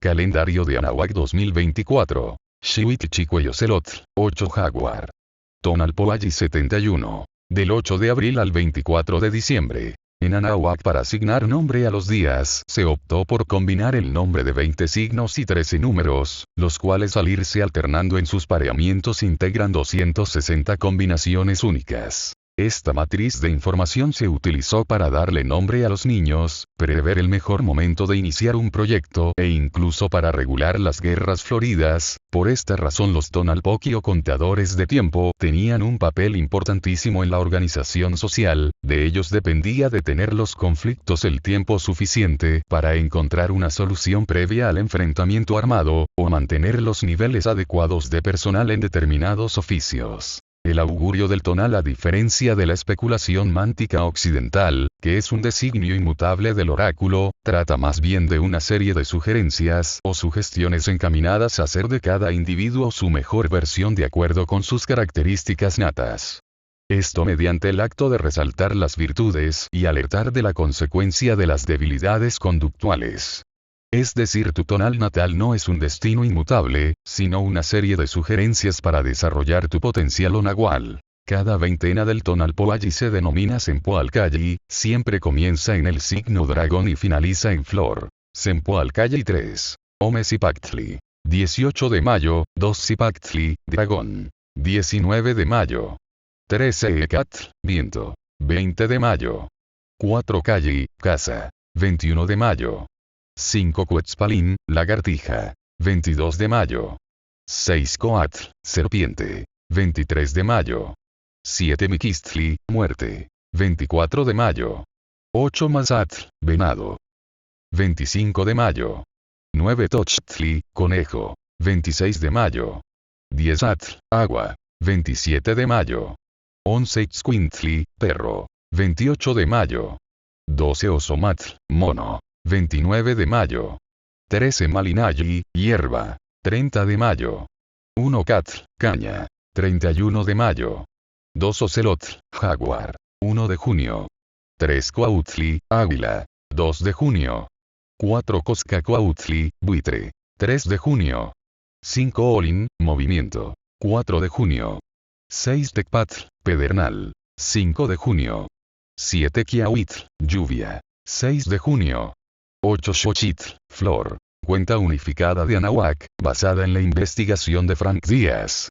Calendario de Anahuac 2024. Xihuitl-Chicuellocelotl, 8 Jaguar. Tonalpoalli 71. Del 8 de abril al 24 de diciembre. En Anahuac, para asignar nombre a los días, se optó por combinar el nombre de 20 signos y 13 números, los cuales al irse alternando en sus pareamientos integran 260 combinaciones únicas. Esta matriz de información se utilizó para darle nombre a los niños, prever el mejor momento de iniciar un proyecto e incluso para regular las guerras floridas. Por esta razón los Tonalpoqui o contadores de tiempo tenían un papel importantísimo en la organización social. De ellos dependía de tener los conflictos el tiempo suficiente para encontrar una solución previa al enfrentamiento armado, o mantener los niveles adecuados de personal en determinados oficios. El augurio del tonal, a diferencia de la especulación mántica occidental, que es un designio inmutable del oráculo, trata más bien de una serie de sugerencias o sugestiones encaminadas a hacer de cada individuo su mejor versión de acuerdo con sus características natas. Esto mediante el acto de resaltar las virtudes y alertar de la consecuencia de las debilidades conductuales. Es decir, tu tonal natal no es un destino inmutable, sino una serie de sugerencias para desarrollar tu potencial onagual. Cada veintena del Tonalpoalli se denomina Sempoalcalli, siempre comienza en el signo dragón y finaliza en flor. Sempoalcalli 3. Omesipactli. 18 de mayo, 2 Zipactli, dragón. 19 de mayo. 13 Ecatl, viento. 20 de mayo. 4 Calli, casa. 21 de mayo. 5 Cuetzpalín, lagartija. 22 de mayo. 6 Coatl, serpiente. 23 de mayo. 7 Miquistli, muerte. 24 de mayo. 8 Mazatl, venado. 25 de mayo. 9 Tochtli, conejo. 26 de mayo. 10 Atl, agua. 27 de mayo. 11 Itzcuintli, perro. 28 de mayo. 12 Osomatl, mono. 29 de mayo. 13 Malinalli, hierba. 30 de mayo. 1 Catl, caña. 31 de mayo. 2 Ocelotl, jaguar. 1 de junio. 3 Cuautli, águila. 2 de junio. 4 Coscacuautli, buitre. 3 de junio. 5 Olin, movimiento. 4 de junio. 6 Tecpatl, pedernal. 5 de junio. 7 Quiahuitl, lluvia. 6 de junio. 8 Xochitl, flor. Cuenta unificada de Anahuac, basada en la investigación de Frank Díaz.